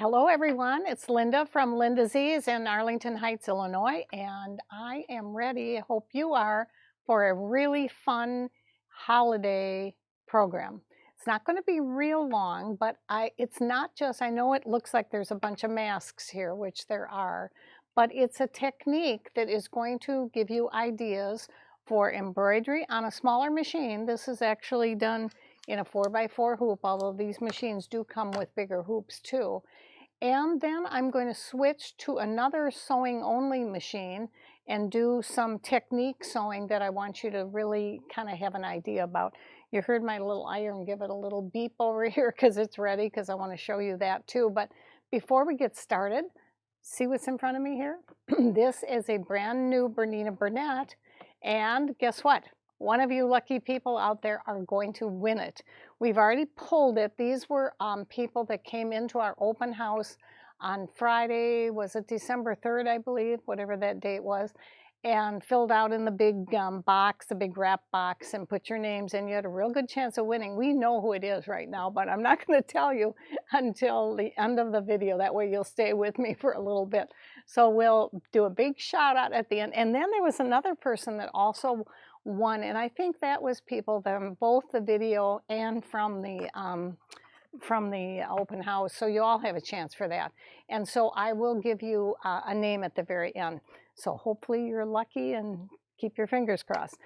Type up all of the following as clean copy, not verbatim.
Hello, everyone. It's Linda from Linda Z's in Arlington Heights, Illinois, and I am ready. I hope you are for a really fun holiday program. It's not going to be real long, but it's not just, I know it looks like there's a bunch of masks here, which there are, but it's a technique that is going to give you ideas for embroidery on a smaller machine. This is actually done in a 4x4 hoop, although these machines do come with bigger hoops too. And then I'm going to switch to another sewing only machine and do some technique sewing that I want you to really kind of have an idea about. You heard my little iron give it a little beep over here because it's ready, because I want to show you that too. But before we get started, see what's in front of me here? This is a brand new Bernina Burnett, and guess what? One of you lucky people out there are going to win it. We've already pulled it. These were people that came into our open house on Friday, was it December 3rd, I believe, whatever that date was, and filled out in the big box, the big wrap box, and put your names in. You had a real good chance of winning. We know who it is right now, but I'm not going to tell you until the end of the video. That way you'll stay with me for a little bit. So we'll do a big shout out at the end. And then there was another person that also won, and I think that was people from both the video and from the open house, so you all have a chance for that. And so I will give you a name at the very end. So hopefully you're lucky and keep your fingers crossed.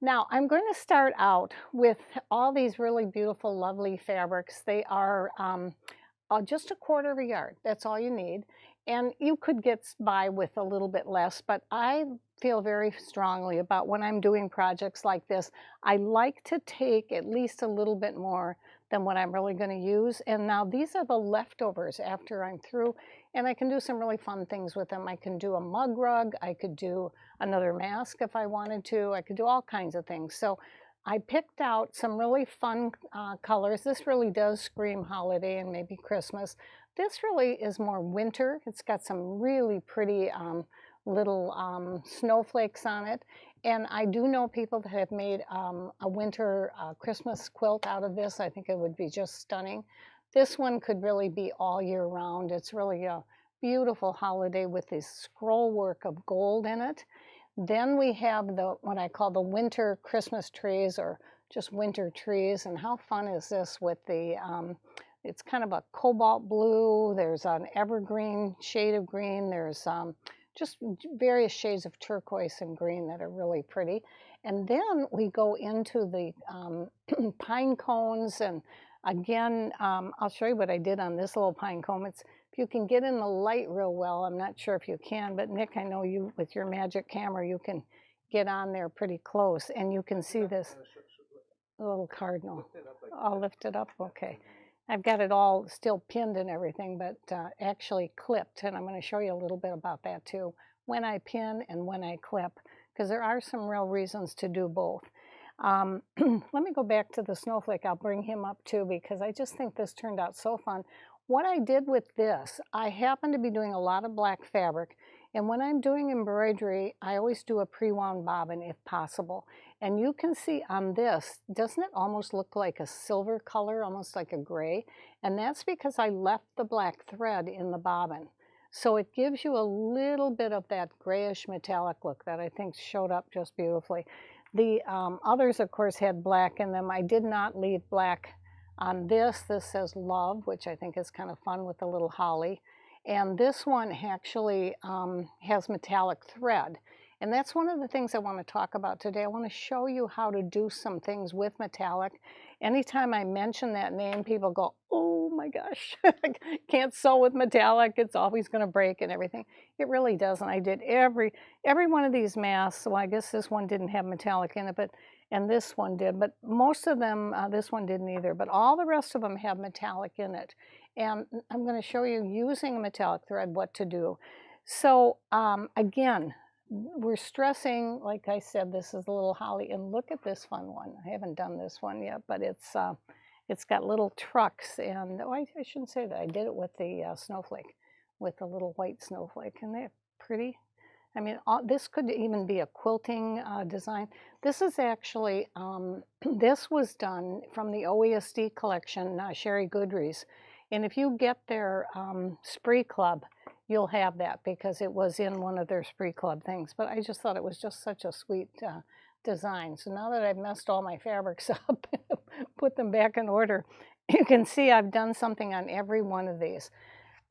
Now I'm going to start out with all these really beautiful, lovely fabrics. They are just a quarter of a yard. That's all you need. And you could get by with a little bit less, but I feel very strongly about when I'm doing projects like this, I like to take at least a little bit more than what I'm really going to use. And now these are the leftovers after I'm through, and I can do some really fun things with them. I can do a mug rug, I could do another mask if I wanted to, I could do all kinds of things. So I picked out some really fun colors. This really does scream holiday and maybe Christmas. This really is more winter. It's got some really pretty little snowflakes on it. And I do know people that have made a winter Christmas quilt out of this. I think it would be just stunning. This one could really be all year round. It's really a beautiful holiday with this scroll work of gold in it. Then we have what I call the winter Christmas trees, or just winter trees. And how fun is this with the, it's kind of a cobalt blue, there's an evergreen shade of green, there's just various shades of turquoise and green that are really pretty. And then we go into the pine cones, and again, I'll show you what I did on this little pine cone. It's, if you can get in the light real well, I'm not sure if you can, but Nick, I know you, with your magic camera, you can get on there pretty close, and you can see this little cardinal. I'll lift it up, okay. I've got it all still pinned and everything, but actually clipped, and I'm going to show you a little bit about that too, when I pin and when I clip, because there are some real reasons to do both. Let me go back to the snowflake. I'll bring him up too, because I just think this turned out so fun. What I did with this, I happen to be doing a lot of black fabric, and when I'm doing embroidery, I always do a pre-wound bobbin if possible. And you can see on this, doesn't it almost look like a silver color, almost like a gray? And that's because I left the black thread in the bobbin. So it gives you a little bit of that grayish metallic look that I think showed up just beautifully. The others, of course, had black in them. I did not leave black on this. This says love, which I think is kind of fun with the little holly. And this one actually has metallic thread. And that's one of the things I want to talk about today. I want to show you how to do some things with metallic. Anytime I mention that name, people go, oh my gosh, can't sew with metallic. It's always going to break and everything. It really doesn't. I did every one of these masks. Well, I guess this one didn't have metallic in it, and this one did. But most of them, this one didn't either. But all the rest of them have metallic in it. And I'm going to show you, using a metallic thread, what to do. So again, we're stressing, like I said, this is a little holly, and look at this fun one. I haven't done this one yet, but it's got little trucks, and oh, I shouldn't say that. I did it with the snowflake, with the little white snowflake, and they're pretty. I mean, this could even be a quilting design. This is actually, this was done from the OESD collection, Sherry Goodry's. And if you get their Spree Club, you'll have that because it was in one of their Spree Club things. But I just thought it was just such a sweet design. So now that I've messed all my fabrics up, put them back in order, you can see I've done something on every one of these.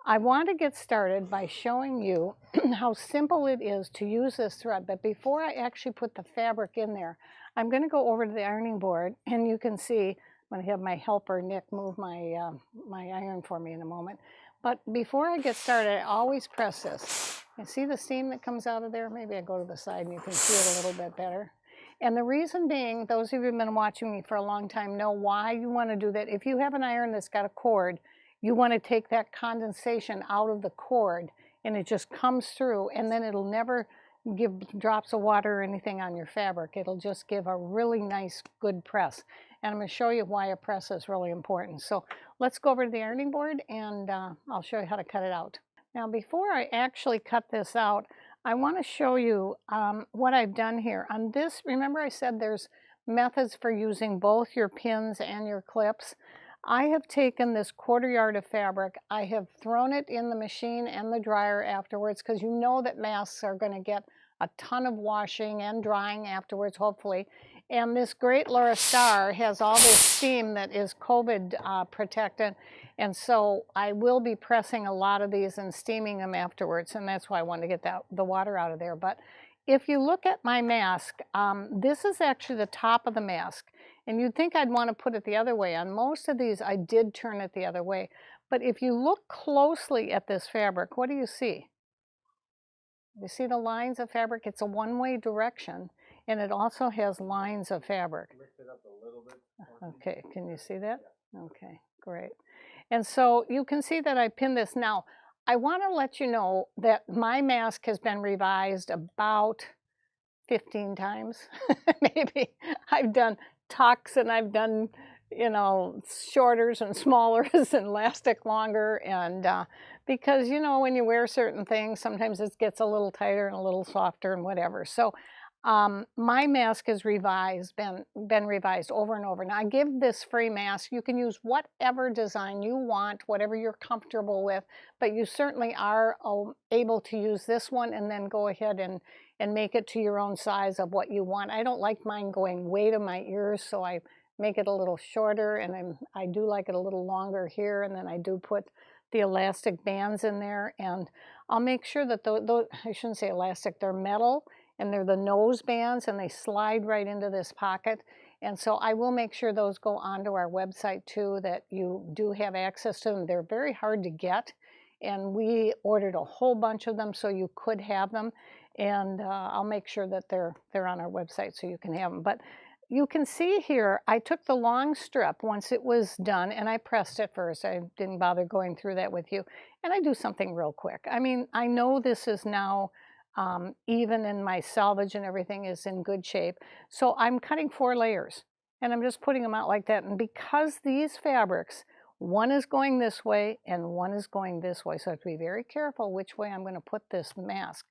I want to get started by showing you how simple it is to use this thread. But before I actually put the fabric in there, I'm going to go over to the ironing board, and you can see I'm going to have my helper Nick move my my iron for me in a moment. But before I get started, I always press this. You see the steam that comes out of there? Maybe I go to the side and you can see it a little bit better. And the reason being, those of you who've been watching me for a long time know why you want to do that. If you have an iron that's got a cord, you want to take that condensation out of the cord, and it just comes through, and then it'll never give drops of water or anything on your fabric. It'll just give a really nice, good press. And I'm going to show you why a press is really important. So let's go over to the ironing board, and I'll show you how to cut it out. Now, before I actually cut this out, I want to show you what I've done here. On this, remember I said there's methods for using both your pins and your clips. I have taken this 1/4 yard of fabric. I have thrown it in the machine and the dryer afterwards because you know that masks are going to get a ton of washing and drying afterwards, hopefully. And this Great Laura Star has all this steam that is COVID protected. And so I will be pressing a lot of these and steaming them afterwards. And that's why I want to get the water out of there. But if you look at my mask, this is actually the top of the mask. And you'd think I'd want to put it the other way. On most of these, I did turn it the other way. But if you look closely at this fabric, what do you see? You see the lines of fabric? It's a one-way direction, and it also has lines of fabric. Lift it up a little bit. Okay, can you see that? Okay, great. And so you can see that I pinned this. Now, I want to let you know that my mask has been revised about 15 times, maybe. I've done tucks and I've done, you know, shorters and smallers and elastic longer. And because, you know, when you wear certain things, sometimes it gets a little tighter and a little softer and whatever. So my mask has been revised over and over. Now I give this free mask. You can use whatever design you want, whatever you're comfortable with, but you certainly are able to use this one and then go ahead and make it to your own size of what you want. I don't like mine going way to my ears, so I make it a little shorter, and I do like it a little longer here, and then I do put the elastic bands in there, and I'll make sure that those, I shouldn't say elastic, they're metal, and they're the nose bands, and they slide right into this pocket. And so I will make sure those go onto our website too, that you do have access to them. They're very hard to get, and we ordered a whole bunch of them so you could have them. And I'll make sure that they're on our website so you can have them. But you can see here, I took the long strip once it was done, and I pressed it first. I didn't bother going through that with you. And I do something real quick. I mean, I know this is now, even in my salvage and everything is in good shape. So I'm cutting 4 layers, and I'm just putting them out like that. And because these fabrics, one is going this way and one is going this way, so I have to be very careful which way I'm going to put this mask.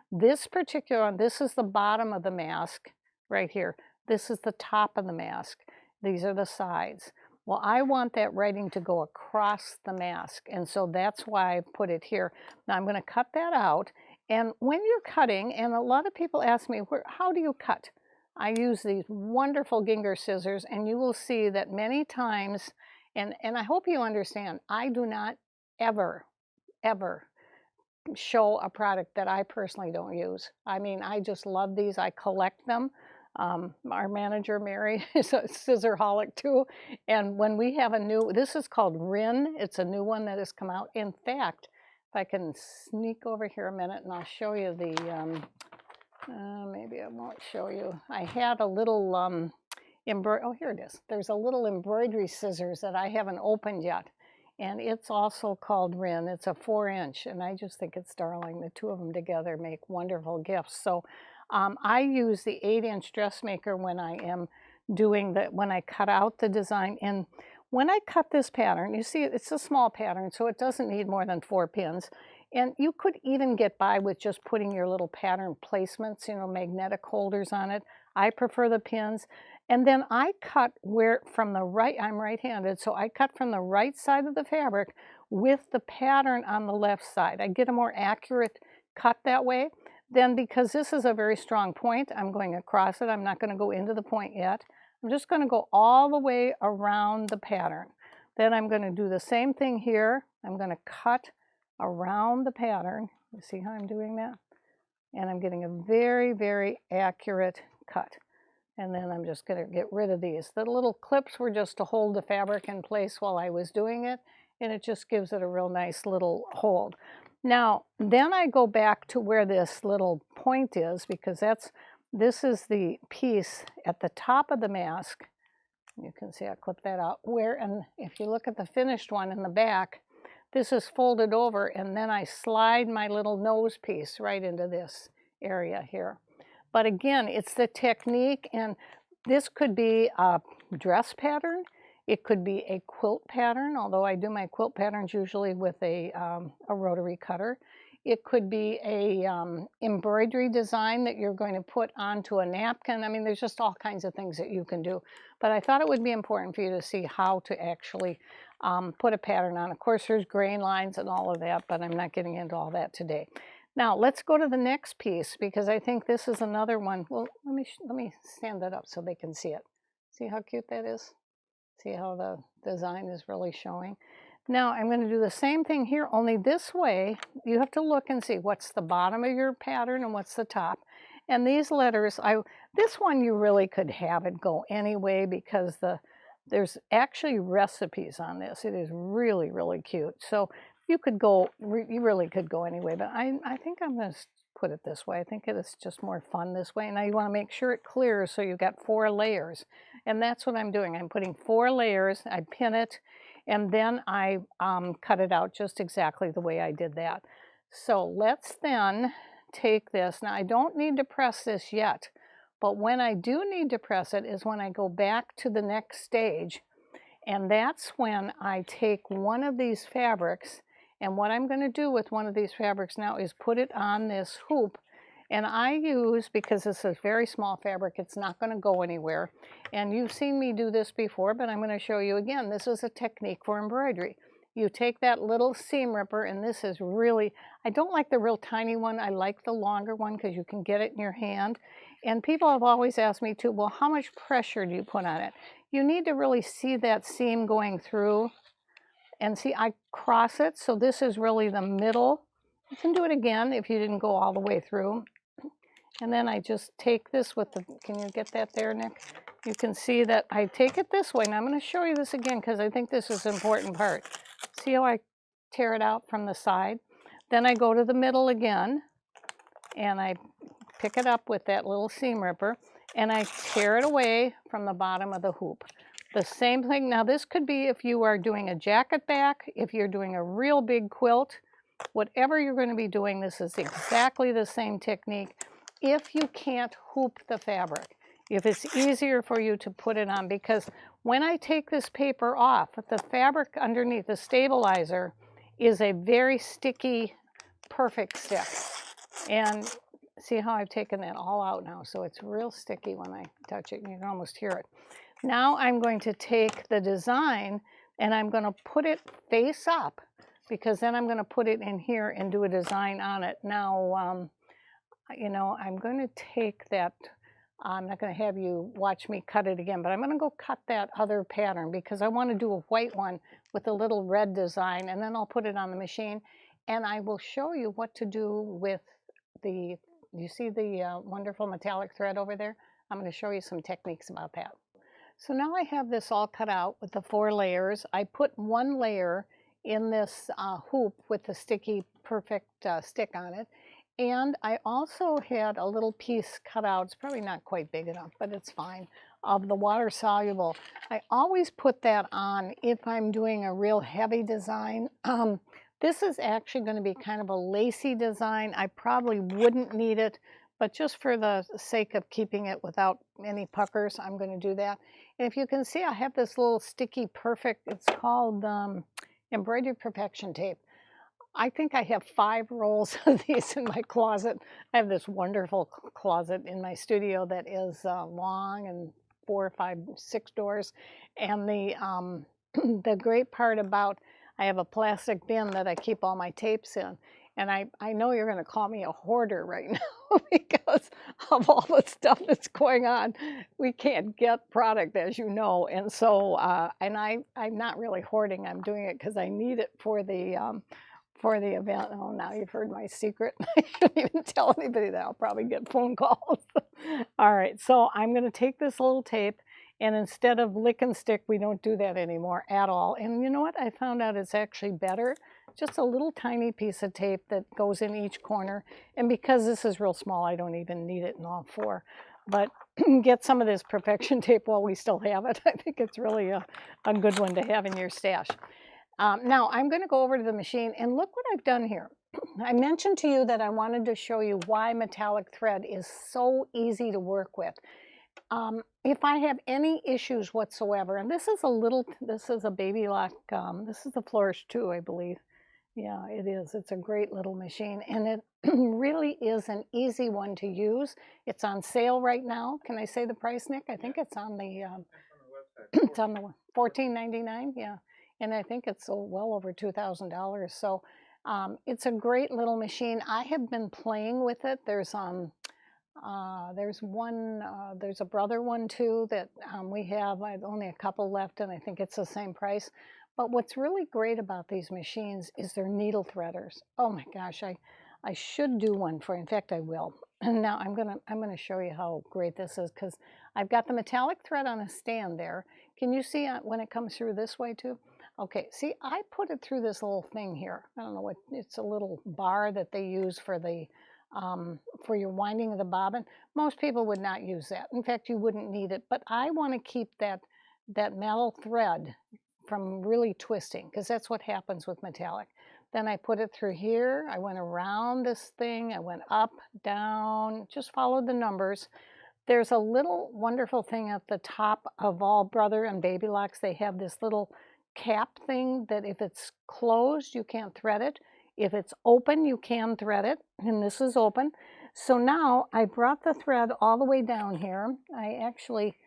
This particular one, this is the bottom of the mask right here. This is the top of the mask. These are the sides. Well, I want that writing to go across the mask, and so that's why I put it here. Now I'm going to cut that out, and when you're cutting, and a lot of people ask me, how do you cut? I use these wonderful Ginger scissors, and you will see that many times, and I hope you understand, I do not ever show a product that I personally don't use. I mean, I just love these. I collect them. Our manager, Mary, is a scissorholic too. And when we have a new, this is called Rin. It's a new one that has come out. In fact, if I can sneak over here a minute and I'll show you the, maybe I won't show you. I had a little, oh, here it is. There's a little embroidery scissors that I haven't opened yet. And it's also called Rin. It's a 4-inch, and I just think it's darling. The two of them together make wonderful gifts. So I use the 8-inch dressmaker when I am doing when I cut out the design. And when I cut this pattern, you see it's a small pattern, so it doesn't need more than 4 pins. And you could even get by with just putting your little pattern placements, you know, magnetic holders on it. I prefer the pins. And then I cut where from the right, I'm right-handed, so I cut from the right side of the fabric with the pattern on the left side. I get a more accurate cut that way. Then because this is a very strong point, I'm going across it. I'm not going to go into the point yet. I'm just going to go all the way around the pattern. Then I'm going to do the same thing here. I'm going to cut around the pattern. You see how I'm doing that? And I'm getting a very, very accurate cut. And then I'm just going to get rid of these. The little clips were just to hold the fabric in place while I was doing it, and it just gives it a real nice little hold. Now, then I go back to where this little point is, because this is the piece at the top of the mask. You can see I clipped that out. And if you look at the finished one in the back, this is folded over, and then I slide my little nose piece right into this area here. But again, it's the technique, and this could be a dress pattern. It could be a quilt pattern, although I do my quilt patterns usually with a rotary cutter. It could be a embroidery design that you're going to put onto a napkin. I mean, there's just all kinds of things that you can do. But I thought it would be important for you to see how to actually put a pattern on. Of course, there's grain lines and all of that, but I'm not getting into all that today. Now, let's go to the next piece, because I think this is another one. Well, let me stand that up so they can see it. See how cute that is? See how the design is really showing? Now, I'm going to do the same thing here, only this way. You have to look and see what's the bottom of your pattern and what's the top. And these letters, this one you really could have it go anyway, because there's actually recipes on this. It is really, really cute. So you really could go anyway, but I think I'm going to put it this way. I think it is just more fun this way. Now you want to make sure it clears, so you've got 4 layers. And that's what I'm doing. I'm putting 4 layers, I pin it, and then I cut it out just exactly the way I did that. So let's then take this. Now I don't need to press this yet, but when I do need to press it is when I go back to the next stage. And that's when I take one of these fabrics, and what I'm going to do with one of these fabrics now is put it on this hoop. And I use, because this is very small fabric, it's not going to go anywhere. And you've seen me do this before, but I'm going to show you again. This is a technique for embroidery. You take that little seam ripper, and this is really, I don't like the real tiny one. I like the longer one because you can get it in your hand. And people have always asked me too, well, how much pressure do you put on it? You need to really see that seam going through. And see, I cross it, so this is really the middle. You can do it again if you didn't go all the way through. And then I just take this with the, can you get that there, Nick? You can see that I take it this way. And I'm going to show you this again because I think this is an important part. See how I tear it out from the side? Then I go to the middle again, and I pick it up with that little seam ripper, and I tear it away from the bottom of the hoop. The same thing, now this could be if you are doing a jacket back, if you're doing a real big quilt, whatever you're going to be doing, this is exactly the same technique. If you can't hoop the fabric, if it's easier for you to put it on, because when I take this paper off, the fabric underneath, the stabilizer, is a very sticky, perfect stick. And see how I've taken that all out now, so it's real sticky when I touch it, and you can almost hear it. Now I'm going to take the design and I'm going to put it face up, because then I'm going to put it in here and do a design on it. Now, you know, I'm going to take that, I'm not going to have you watch me cut it again, but I'm going to go cut that other pattern because I want to do a white one with a little red design, and then I'll put it on the machine, and I will show you what to do with the, you see the wonderful metallic thread over there? I'm going to show you some techniques about that. So now I have this all cut out with the 4 layers. I put 1 layer in this hoop with the sticky, perfect stick on it. And I also had a little piece cut out, it's probably not quite big enough, but it's fine, of the water soluble. I always put that on if I'm doing a real heavy design. This is actually going to be kind of a lacy design. I probably wouldn't need it, but just for the sake of keeping it without any puckers, I'm going to do that. And if you can see, I have this little sticky, perfect, it's called embroidery perfection tape. I think I have 5 rolls of these in my closet. I have this wonderful closet in my studio that is long and 4, 5, 6 doors. And the the great part about, I have a plastic bin that I keep all my tapes in. And I know you're going to call me a hoarder right now because of all the stuff that's going on. We can't get product, as you know. And so, I'm not really hoarding. I'm doing it because I need it for the event. Oh, now you've heard my secret. I shouldn't even tell anybody that. I'll probably get phone calls. All right, so I'm going to take this little tape, and instead of lick and stick, we don't do that anymore at all. And you know what? I found out it's actually better. Just a little tiny piece of tape that goes in each corner. And because this is real small, I don't even need it in all 4. But get some of this perfection tape while we still have it. I think it's really a good one to have in your stash. Now I'm going to go over to the machine, and look what I've done here. I mentioned to you that I wanted to show you why metallic thread is so easy to work with. If I have any issues whatsoever, and this is a baby lock, this is the Flourish 2, I believe. Yeah, it is. It's a great little machine, and it really is an easy one to use. It's on sale right now. Can I say the price, Nick? I think it's on the it's on the $14.99. Yeah, and I think it's well over $2,000. So it's a great little machine. I have been playing with it. There's a brother one too that we have. I've only a couple left, and I think it's the same price. But what's really great about these machines is they're needle threaders. Oh my gosh, I should do one for you. In fact, I will. And now I'm gonna show you how great this is, because I've got the metallic thread on a stand there. Can you see when it comes through this way too? Okay, see, I put it through this little thing here. I don't know what, it's a little bar that they use for the for your winding of the bobbin. Most people would not use that. In fact, you wouldn't need it. But I want to keep that metal thread from really twisting, because that's what happens with metallic. Then I put it through here. I went around this thing. I went up, down, just followed the numbers. There's a little wonderful thing at the top of all brother and baby locks. They have this little cap thing that if it's closed, you can't thread it. If it's open, you can thread it, and this is open. So now I brought the thread all the way down here. I actually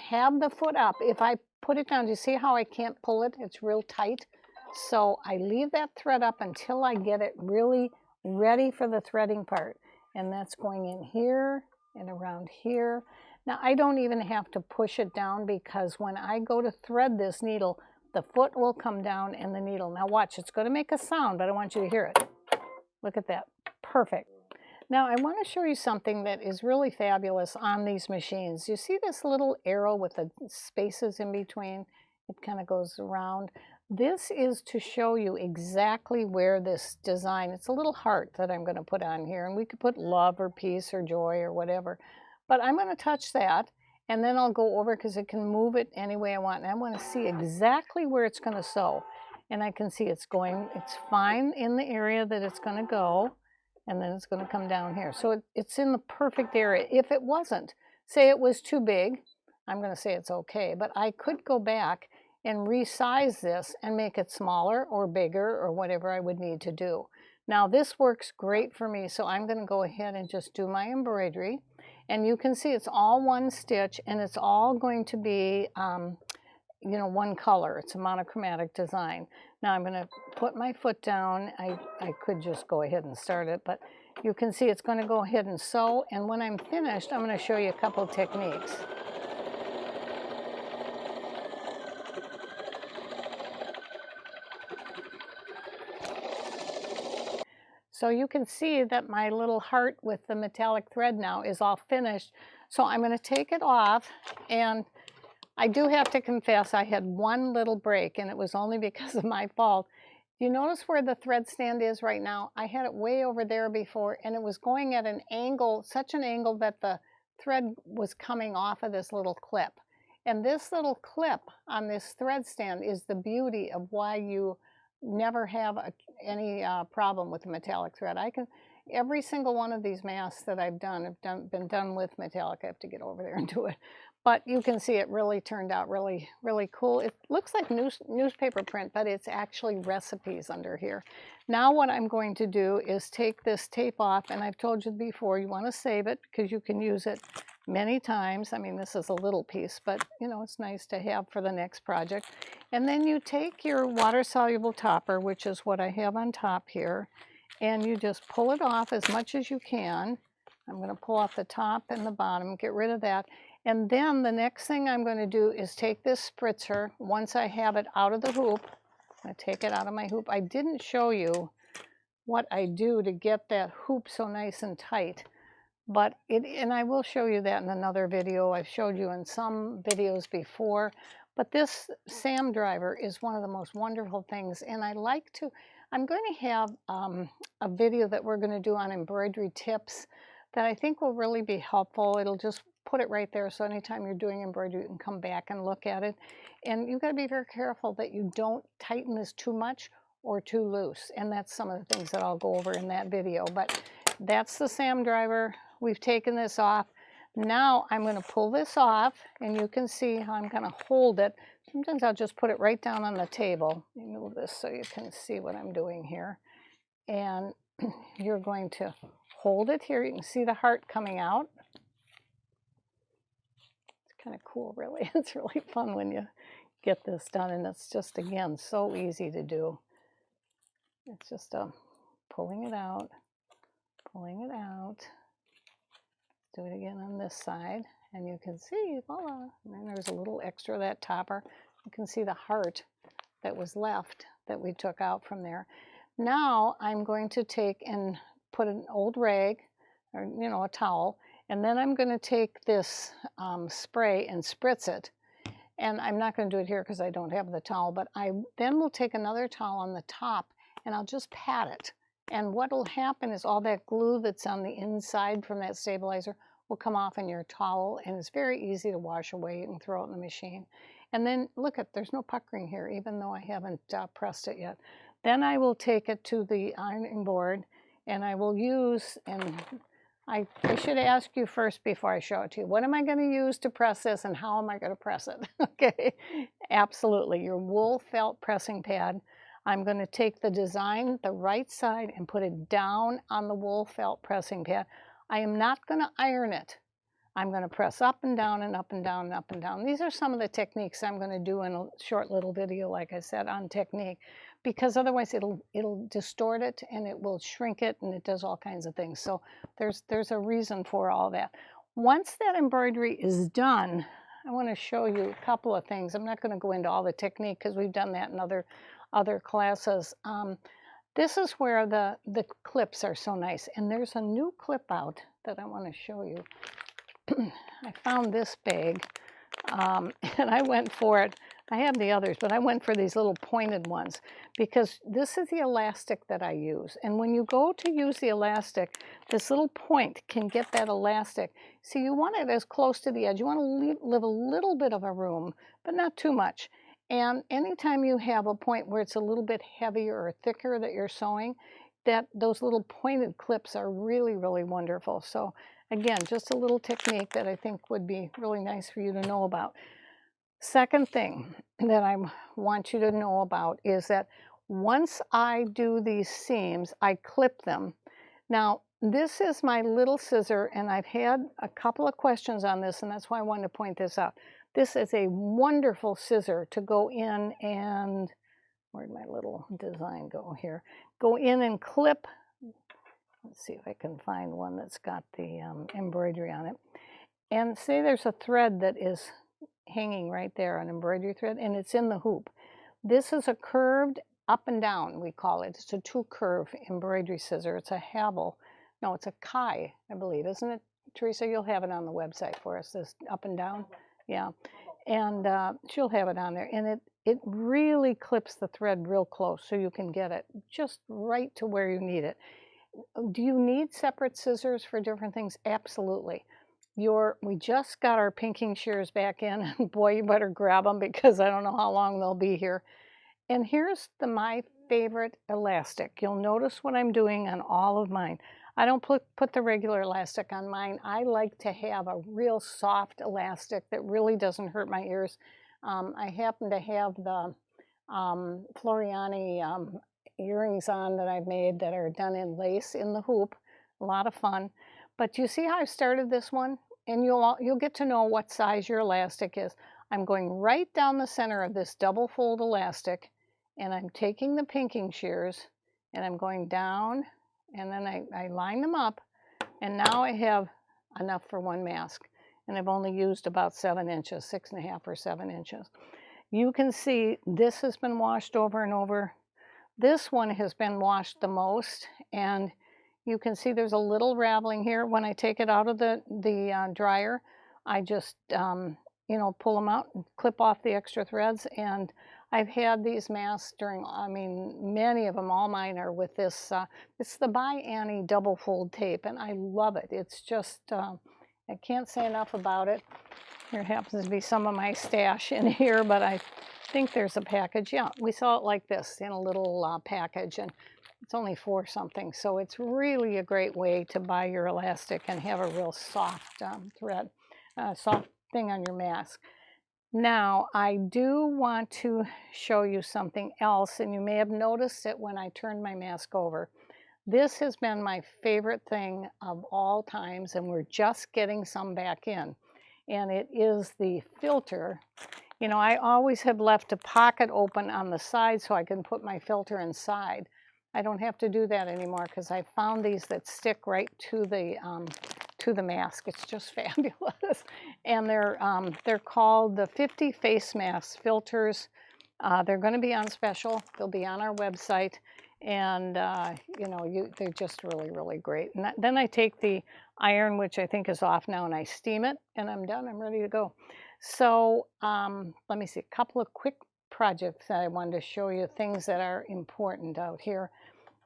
have the foot up. If I put it down, do you see how I can't pull it? It's real tight. So I leave that thread up until I get it really ready for the threading part. And that's going in here and around here. Now I don't even have to push it down, because when I go to thread this needle, the foot will come down and the needle. Now watch, it's going to make a sound, but I want you to hear it. Look at that. Perfect. Now I want to show you something that is really fabulous on these machines. You see this little arrow with the spaces in between? It kind of goes around. This is to show you exactly where this design, it's a little heart that I'm going to put on here, and we could put love or peace or joy or whatever. But I'm going to touch that, and then I'll go over, because it can move it any way I want. And I want to see exactly where it's going to sew. And I can see it's fine in the area that it's going to go. And then it's going to come down here. So it's in the perfect area. If it wasn't, say it was too big, I'm going to say it's okay. But I could go back and resize this and make it smaller or bigger or whatever I would need to do. Now this works great for me, so I'm going to go ahead and just do my embroidery. And you can see it's all one stitch, and it's all going to be one color. It's a monochromatic design. Now I'm going to put my foot down. I could just go ahead and start it, but you can see it's going to go ahead and sew. And when I'm finished, I'm going to show you a couple of techniques. So you can see that my little heart with the metallic thread now is all finished. So I'm going to take it off, and I do have to confess I had one little break, and it was only because of my fault. Do you notice where the thread stand is right now? I had it way over there before, and it was going at an angle, such an angle that the thread was coming off of this little clip. And this little clip on this thread stand is the beauty of why you never have any problem with the metallic thread. Every single one of these masks that I've done have been done with metallic. I have to get over there and do it. But you can see it really turned out really, really cool. It looks like newspaper print, but it's actually recipes under here. Now what I'm going to do is take this tape off, and I've told you before, you want to save it because you can use it many times. I mean, this is a little piece, but you know, it's nice to have for the next project. And then you take your water-soluble topper, which is what I have on top here, and you just pull it off as much as you can. I'm going to pull off the top and the bottom, get rid of that. And then the next thing I'm going to do is take this spritzer. Once I have it out of the hoop, I'm going to take it out of my hoop. I didn't show you what I do to get that hoop so nice and tight. But and I will show you that in another video. I've showed you in some videos before. But this SAM driver is one of the most wonderful things. And I'm going to have a video that we're going to do on embroidery tips that I think will really be helpful. It'll just put it right there. So anytime you're doing embroidery, you can come back and look at it. And you've got to be very careful that you don't tighten this too much or too loose. And that's some of the things that I'll go over in that video. But that's the SAM driver. We've taken this off. Now I'm going to pull this off, and you can see how I'm going to hold it. Sometimes I'll just put it right down on the table. Let me move this so you can see what I'm doing here. And you're going to hold it here. You can see the heart coming out. It's kind of cool, really. It's really fun when you get this done, and it's just, again, so easy to do. It's just pulling it out, pulling it out. Do it again on this side, and you can see, voila, and then there's a little extra of that topper. You can see the heart that was left that we took out from there. Now I'm going to take and put an old rag, or you know, a towel, and then I'm going to take this spray and spritz it. And I'm not going to do it here because I don't have the towel, but I then will take another towel on the top, and I'll just pat it. And what will happen is all that glue that's on the inside from that stabilizer will come off in your towel, and it's very easy to wash away. You can throw it in the machine. And then look at, there's no puckering here, even though I haven't pressed it yet. Then I will take it to the ironing board, and I will use, and I should ask you first before I show it to you, what am I going to use to press this, and how am I going to press it? Okay, absolutely, your wool felt pressing pad. I'm going to take the design, the right side, and put it down on the wool felt pressing pad. I am not going to iron it. I'm going to press up and down and up and down and up and down. These are some of the techniques I'm going to do in a short little video, like I said, on technique, because otherwise it'll distort it and it will shrink it, and it does all kinds of things. So there's a reason for all that. Once that embroidery is done, I want to show you a couple of things. I'm not going to go into all the technique because we've done that in other classes. This is where the clips are so nice, and there's a new clip out that I want to show you. I found this bag, and I went for it. I have the others, but I went for these little pointed ones because this is the elastic that I use. And when you go to use the elastic, this little point can get that elastic. So you want it as close to the edge. You want to leave a little bit of a room, but not too much. And anytime you have a point where it's a little bit heavier or thicker that you're sewing, those little pointed clips are really, really wonderful. So again, just a little technique that I think would be really nice for you to know about. Second thing that I want you to know about is that once I do these seams, I clip them. Now, this is my little scissor, and I've had a couple of questions on this, and that's why I wanted to point this out. This is a wonderful scissor to go in and, where'd my little design go here? Go in and clip. Let's see if I can find one that's got the embroidery on it. And say there's a thread that is hanging right there, an embroidery thread, and it's in the hoop. This is a curved up and down, we call it. It's a two-curve embroidery scissor. It's a Havel. No, it's a Kai, I believe, isn't it, Teresa? You'll have it on the website for us, this up and down. Yeah, and she'll have it on there. And it really clips the thread real close so you can get it just right to where you need it. Do you need separate scissors for different things? Absolutely. We just got our pinking shears back in, and boy, you better grab them because I don't know how long they'll be here. And here's my favorite elastic. You'll notice what I'm doing on all of mine. I don't put the regular elastic on mine. I like to have a real soft elastic that really doesn't hurt my ears. I happen to have the Floriani earrings on that I've made that are done in lace in the hoop. A lot of fun. But you see how I started this one? and you'll get to know what size your elastic is. I'm going right down the center of this double fold elastic, and I'm taking the pinking shears and I'm going down, and then I line them up, and now I have enough for one mask. And I've only used about 7 inches, 6.5 or 7 inches. You can see this has been washed over and over. This one has been washed the most, and you can see there's a little raveling here. When I take it out of the dryer, I just you know, pull them out and clip off the extra threads. And I've had these masks during, I mean, many of them, all mine are with this, it's the By Annie double fold tape, and I love it. It's just, I can't say enough about it. Here happens to be some of my stash in here, but I think there's a package. Yeah, we saw it like this in a little package, and it's only 4 something. So it's really a great way to buy your elastic and have a real soft thread, soft thing on your mask. Now, I do want to show you something else, and you may have noticed it when I turned my mask over. This has been my favorite thing of all times, and we're just getting some back in. And it is the filter. You know, I always have left a pocket open on the side so I can put my filter inside. I don't have to do that anymore because I found these that stick right to the mask. It's just fabulous. And they're called the 50 face mask filters. They're going to be on special. They'll be on our website. And you know, they're just really, really great. And then I take the iron, which I think is off now, and I steam it, and I'm done. I'm ready to go. So let me see, a couple of quick projects that I wanted to show you, things that are important out here.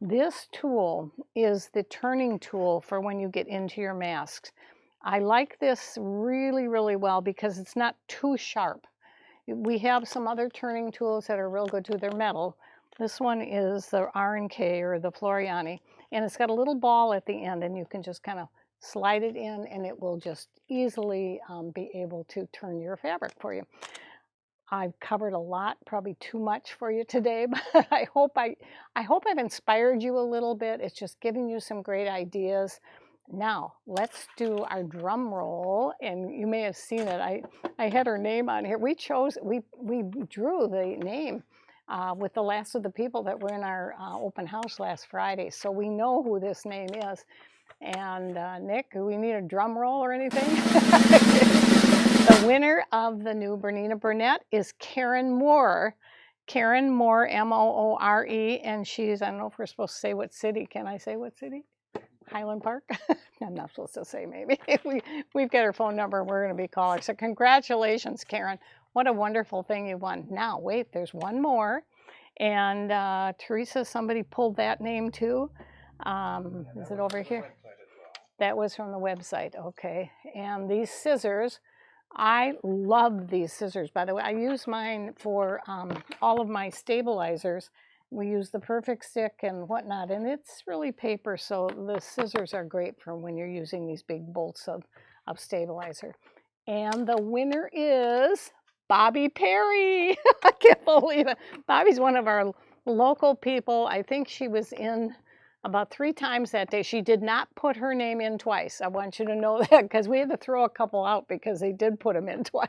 This tool is the turning tool for when you get into your masks. I like this really, really well because it's not too sharp. We have some other turning tools that are real good too. They're metal. This one is the R&K, or the Floriani, and it's got a little ball at the end, and you can just kind of slide it in, and it will just easily be able to turn your fabric for you. I've covered a lot, probably too much for you today, but I hope I've inspired you a little bit. It's just giving you some great ideas. Now, let's do our drum roll, and you may have seen it. I had her name on here. We drew the name with the last of the people that were in our open house last Friday, so we know who this name is. And Nick, do we need a drum roll or anything? The winner of the new Bernina Burnett is Karen Moore. Karen Moore, M-O-O-R-E, and she's, I don't know if we're supposed to say what city. Can I say what city? Highland Park? I'm not supposed to say, maybe. We've got her phone number, we're going to be calling. So congratulations, Karen. What a wonderful thing you won. Now, wait, there's one more. And Teresa, somebody pulled that name too. Is it over here? That was from the website, okay. And these scissors, I love these scissors, by the way. I use mine for all of my stabilizers. We use the Perfect Stick and whatnot, and it's really paper, so the scissors are great for when you're using these big bolts of stabilizer. And the winner is Bobbie Perry. I can't believe it. Bobbie's one of our local people. I think she was in about 3 times that day. She did not put her name in twice. I want you to know that, because we had to throw a couple out because they did put them in twice.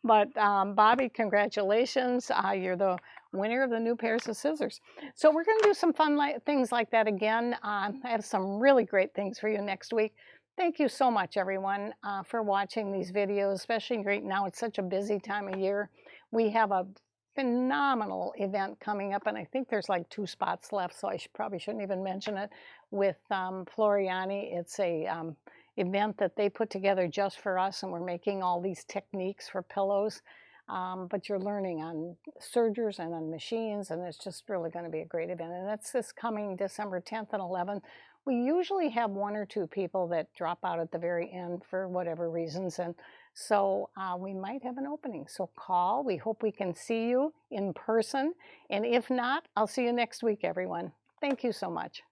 But Bobbie, congratulations. You're the winner of the new pairs of scissors. So we're going to do some fun things like that again. I have some really great things for you next week. Thank you so much, everyone, for watching these videos, especially right now. It's such a busy time of year. We have a phenomenal event coming up, and I think there's like 2 spots left, so I probably shouldn't even mention it, with Floriani. It's a event that they put together just for us, and we're making all these techniques for pillows, but you're learning on sergers and on machines, and it's just really going to be a great event. And that's this coming December 10th and 11th. We usually have 1 or 2 people that drop out at the very end for whatever reasons, and so we might have an opening. So call. We hope we can see you in person. And if not, I'll see you next week, everyone. Thank you so much.